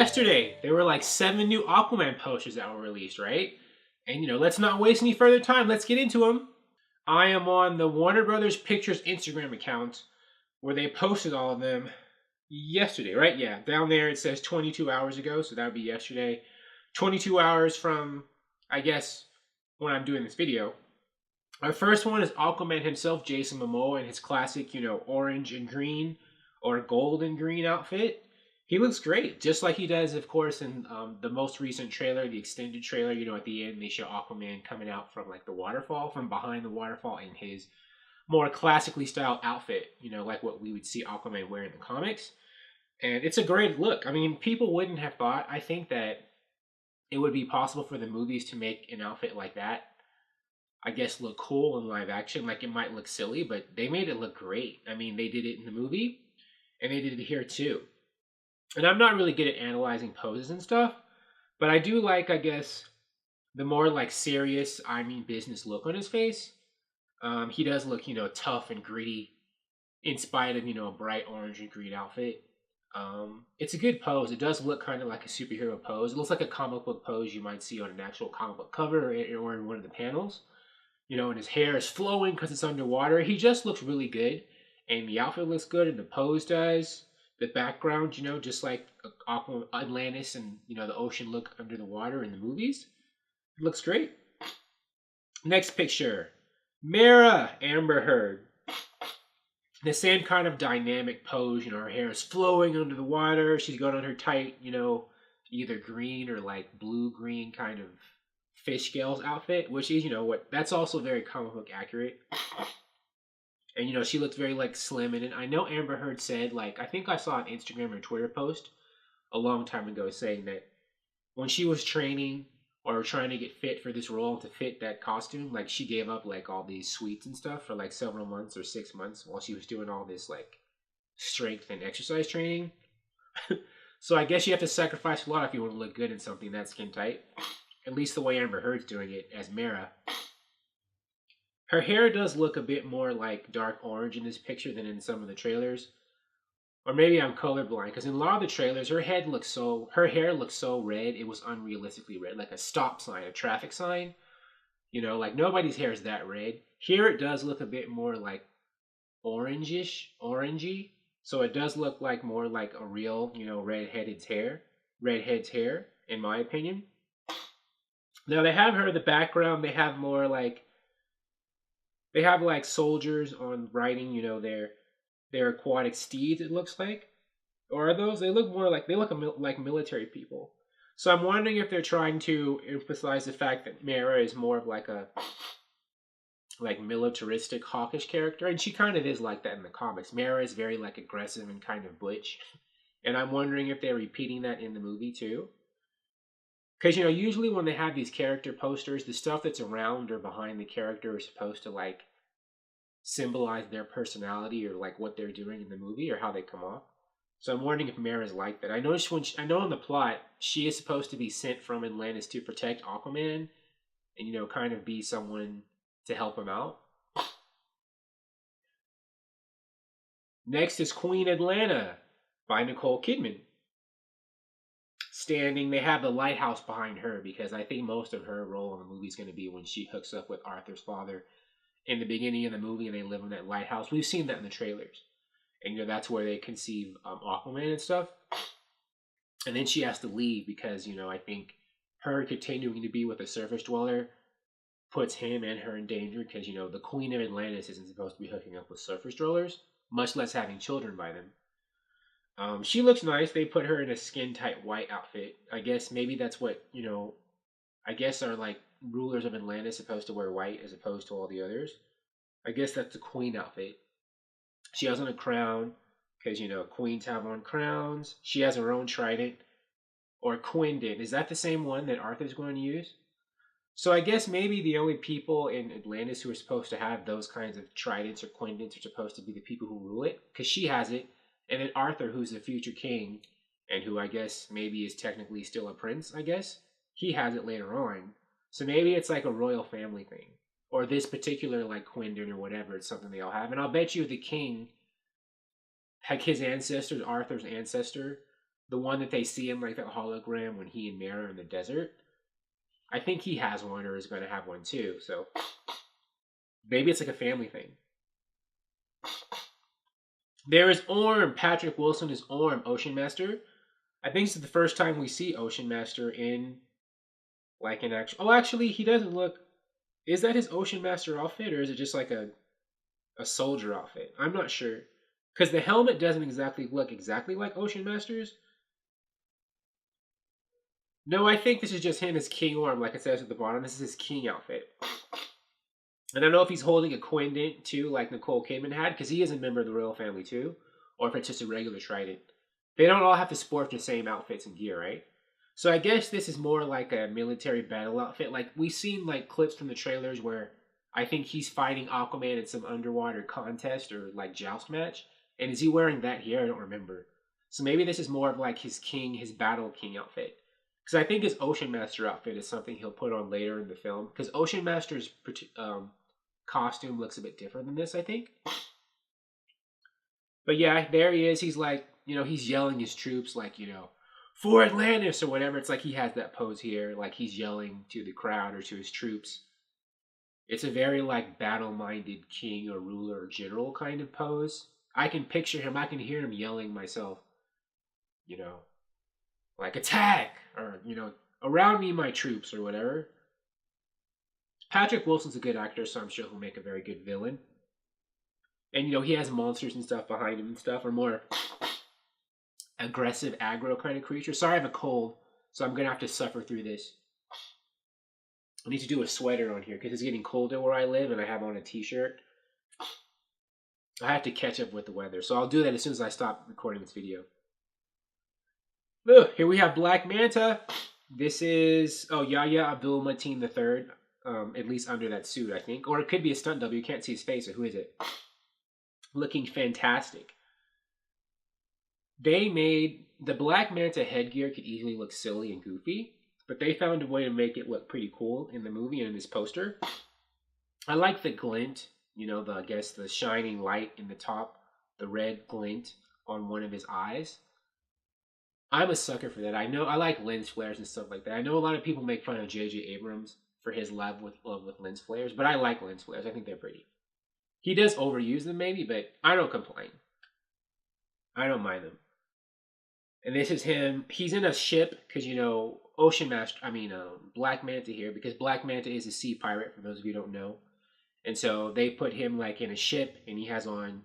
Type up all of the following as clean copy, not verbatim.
yesterday there were like 7 new Aquaman posters that were released, right? And let's not waste any further time. Let's get into them. I am on the Warner Brothers Pictures Instagram account where they posted all of them yesterday, right? Yeah, down there it says 22 hours ago, so that would be yesterday. 22 hours from, I guess, when I'm doing this video. Our first one is Aquaman himself, Jason Momoa, in his classic, orange and green or gold and green outfit. He looks great, just like he does, of course, in the most recent trailer, the extended trailer. At the end, they show Aquaman coming out from like the waterfall, from behind the waterfall in his more classically styled outfit, like what we would see Aquaman wear in the comics. And it's a great look. I mean, people wouldn't have thought, I think, that it would be possible for the movies to make an outfit like that, I guess, look cool in live action. Like, it might look silly, but they made it look great. I mean, they did it in the movie, and they did it here too. And I'm not really good at analyzing poses and stuff, but I do like, I guess, the more like serious, I mean business look on his face. He does look, tough and gritty in spite of, a bright orange and green outfit. It's a good pose. It does look kind of like a superhero pose. It looks like a comic book pose you might see on an actual comic book cover or in one of the panels. And his hair is flowing because it's underwater. He just looks really good, and the outfit looks good, and the pose does. The background, just like Atlantis and, the ocean look under the water in the movies. It looks great. Next picture. Mara Amber Heard. The same kind of dynamic pose, her hair is flowing under the water. She's got on her tight, either green or like blue-green kind of fish scales outfit, which is, that's also very comic book accurate. And, she looked very, like, slim in it. I know Amber Heard said, like, I think I saw an Instagram or Twitter post a long time ago saying that when she was training or trying to get fit for this role to fit that costume, like, she gave up, like, all these sweets and stuff for, like, several months or 6 months while she was doing all this, like, strength and exercise training. So I guess you have to sacrifice a lot if you want to look good in something that skin tight. At least the way Amber Heard's doing it as Mara. Her hair does look a bit more like dark orange in this picture than in some of the trailers. Or maybe I'm colorblind, because in a lot of the trailers, her hair looks so red, it was unrealistically red, like a stop sign, a traffic sign. Like nobody's hair is that red. Here it does look a bit more like orangey. So it does look like more like a real, redhead's hair, in my opinion. Now they have her in the background, they have more like, they have like soldiers on riding, their aquatic steeds, it looks like. Or are those? They look like military people. So I'm wondering if they're trying to emphasize the fact that Mara is more of like a militaristic, hawkish character, and she kind of is like that in the comics. Mara is very like aggressive and kind of butch, and I'm wondering if they're repeating that in the movie too. Because, usually when they have these character posters, the stuff that's around or behind the character is supposed to, like, symbolize their personality or, like, what they're doing in the movie or how they come off. So I'm wondering if Mara's like that. I know in the plot, she is supposed to be sent from Atlantis to protect Aquaman and, kind of be someone to help him out. Next is Queen Atlanta by Nicole Kidman. Standing, they have the lighthouse behind her because I think most of her role in the movie is going to be when she hooks up with Arthur's father in the beginning of the movie and they live in that lighthouse. We've seen that in the trailers, and that's where they conceive Aquaman and stuff. And then she has to leave because I think her continuing to be with a surface dweller puts him and her in danger because the Queen of Atlantis isn't supposed to be hooking up with surface dwellers, much less having children by them. She looks nice. They put her in a skin-tight white outfit. I guess maybe that's what, I guess are like rulers of Atlantis supposed to wear white as opposed to all the others. I guess that's the queen outfit. She has on a crown because, queens have on crowns. She has her own trident. Or Quinn did. Is that the same one that Arthur's going to use? So I guess maybe the only people in Atlantis who are supposed to have those kinds of tridents or quindents are supposed to be the people who rule it. Because she has it. And then Arthur, who's the future king, and who I guess maybe is technically still a prince, I guess, he has it later on. So maybe it's like a royal family thing. Or this particular, like, Quindon or whatever, it's something they all have. And I'll bet you the king, like his ancestors, Arthur's ancestor, The one that they see in like the hologram when he and Mara are in the desert. I think he has one or is going to have one too. So maybe it's like a family thing. There is Orm. Patrick Wilson is Orm, Ocean Master. I think this is the first time we see Ocean Master in like an actual. Oh, actually, he doesn't look. Is that his Ocean Master outfit, or is it just like a soldier outfit? I'm not sure, because the helmet doesn't exactly look exactly like Ocean Master's. No, I think this is just him as King Orm, like it says at the bottom. This is his King outfit. And I don't know if he's holding a Quindent too, like Nicole Kidman had, because he is a member of the royal family too, or if it's just a regular trident. They don't all have to sport the same outfits and gear, right? So I guess this is more like a military battle outfit. Like we've seen like clips from the trailers where I think he's fighting Aquaman in some underwater contest or like joust match. And is he wearing that here? I don't remember. So maybe this is more of like his king, his battle king outfit. Because I think his Ocean Master outfit is something he'll put on later in the film. Because Ocean Master's costume looks a bit different than this, I think. But yeah, there he is. He's like, he's yelling his troops like, for Atlantis or whatever. It's like he has that pose here, like he's yelling to the crowd or to his troops. It's a very like battle-minded king or ruler or general kind of pose. I can picture him. I can hear him yelling myself. You know, like attack or around me, my troops or whatever. Patrick Wilson's a good actor, so I'm sure he'll make a very good villain. And he has monsters and stuff behind him and stuff, or more aggressive aggro kind of creature. Sorry, I have a cold, so I'm gonna have to suffer through this. I need to do a sweater on here because it's getting colder where I live, and I have on a t-shirt. I have to catch up with the weather, so I'll do that as soon as I stop recording this video. Here we have Black Manta. This is Yahya Abdul-Mateen the third, at least under that suit, I think, or it could be a stunt double. You can't see his face, so who is it? Looking fantastic. They made the Black Manta headgear could easily look silly and goofy, but they found a way to make it look pretty cool in the movie and in this poster. I like the glint, the shining light in the top, the red glint on one of his eyes. I'm a sucker for that. I know I like lens flares and stuff like that. I know a lot of people make fun of J.J. Abrams for his love with lens flares, but I like lens flares. I think they're pretty. He does overuse them maybe, but I don't complain. I don't mind them. And this is him. He's in a ship because, Black Manta here, because Black Manta is a sea pirate, for those of you who don't know. And so they put him like in a ship and he has on,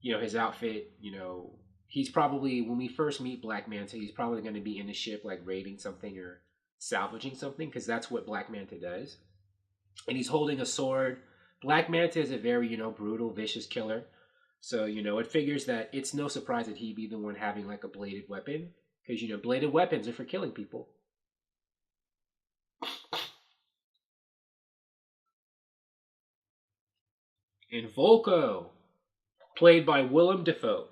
his outfit, he's probably, when we first meet Black Manta, he's probably going to be in the ship like raiding something or salvaging something because that's what Black Manta does. And he's holding a sword. Black Manta is a very, brutal, vicious killer. So, it figures that it's no surprise that he'd be the one having like a bladed weapon. Because, bladed weapons are for killing people. And Volko, played by Willem Dafoe.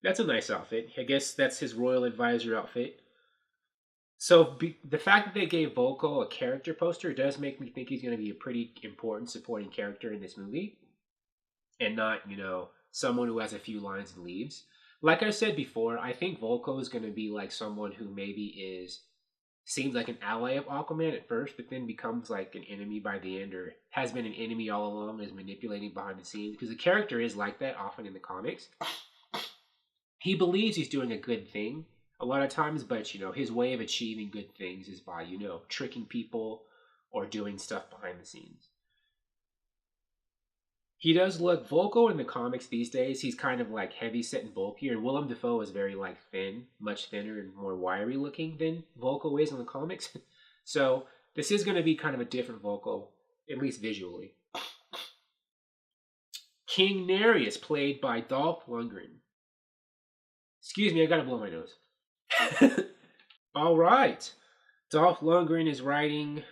That's a nice outfit. I guess that's his royal advisor outfit. So the fact that they gave Volko a character poster does make me think he's going to be a pretty important supporting character in this movie. And not, someone who has a few lines and leaves. Like I said before, I think Volko is going to be like someone who maybe seems like an ally of Aquaman at first, but then becomes like an enemy by the end, or has been an enemy all along, is manipulating behind the scenes. Because the character is like that often in the comics. He believes he's doing a good thing a lot of times, but, his way of achieving good things is by, tricking people or doing stuff behind the scenes. He does look, Volko in the comics these days, he's kind of like heavy set and bulkier, and Willem Dafoe is very like thin, much thinner and more wiry looking than Volko is in the comics. So this is going to be kind of a different Volko, at least visually. King Nereus, played by Dolph Lundgren. Excuse me, I gotta blow my nose. All right. Dolph Lundgren is riding,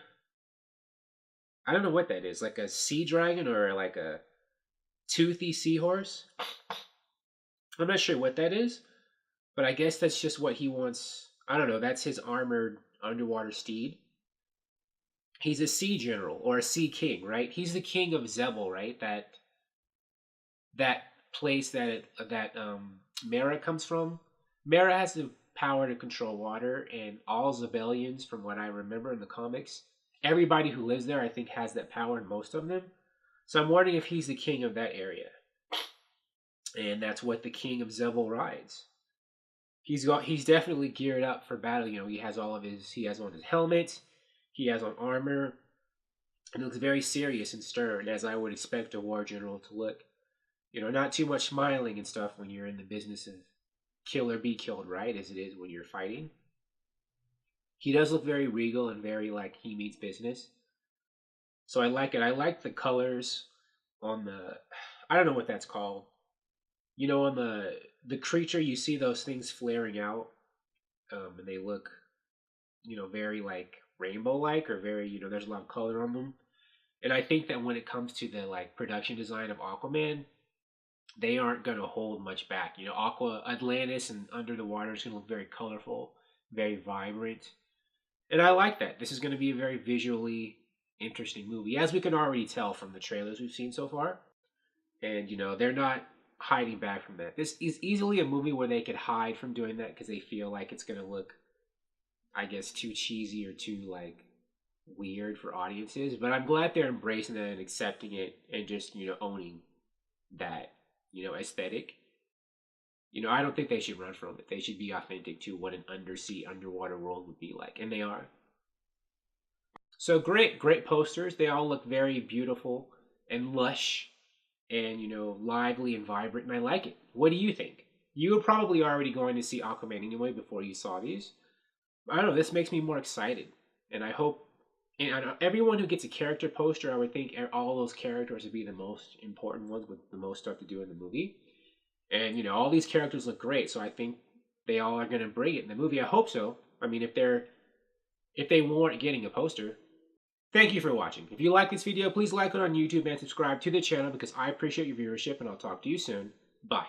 I don't know what that is, like a sea dragon or like a toothy seahorse. I'm not sure what that is, but I guess that's just what he wants. I don't know, that's his armored underwater steed. He's a sea general or a sea king, right? He's the king of Zebel, right? That place that Mara comes from. Mera has the power to control water, and all Zebellians, from what I remember in the comics, everybody who lives there, I think, has that power, and most of them. So I'm wondering if he's the king of that area, and that's what the king of Zebel rides. He's definitely geared up for battle. You know, he has on his helmet, he has on armor, and looks very serious and stern, as I would expect a war general to look. You know, not too much smiling and stuff when you're in the business of kill or be killed, right? As it is when you're fighting. He does look very regal and very like he means business. So I like it. I like the colors on the, I don't know what that's called. You know, on the creature, you see those things flaring out, and they look, you know, very like rainbow like, or very, you know, there's a lot of color on them. And I think that when it comes to the like production design of Aquaman, they aren't going to hold much back. You know, Atlantis and Under the Water is going to look very colorful, very vibrant. And I like that. This is going to be a very visually interesting movie, as we can already tell from the trailers we've seen so far. And, you know, they're not hiding back from that. This is easily a movie where they could hide from doing that because they feel like it's going to look, I guess, too cheesy or too, like, weird for audiences. But I'm glad they're embracing that and accepting it and just, you know, owning that, you know, aesthetic. You know, I don't think they should run from it. They should be authentic to what an underwater world would be like. And they are. So great posters. They all look very beautiful and lush and, you know, lively and vibrant. And I like it. What do you think? You were probably already going to see Aquaman anyway before you saw these. I don't know. This makes me more excited. And I hope, and everyone who gets a character poster, I would think all those characters would be the most important ones with the most stuff to do in the movie. And, you know, all these characters look great, so I think they all are going to bring it in the movie. I hope so. I mean, if they weren't getting a poster. Thank you for watching. If you like this video, please like it on YouTube and subscribe to the channel because I appreciate your viewership, and I'll talk to you soon. Bye.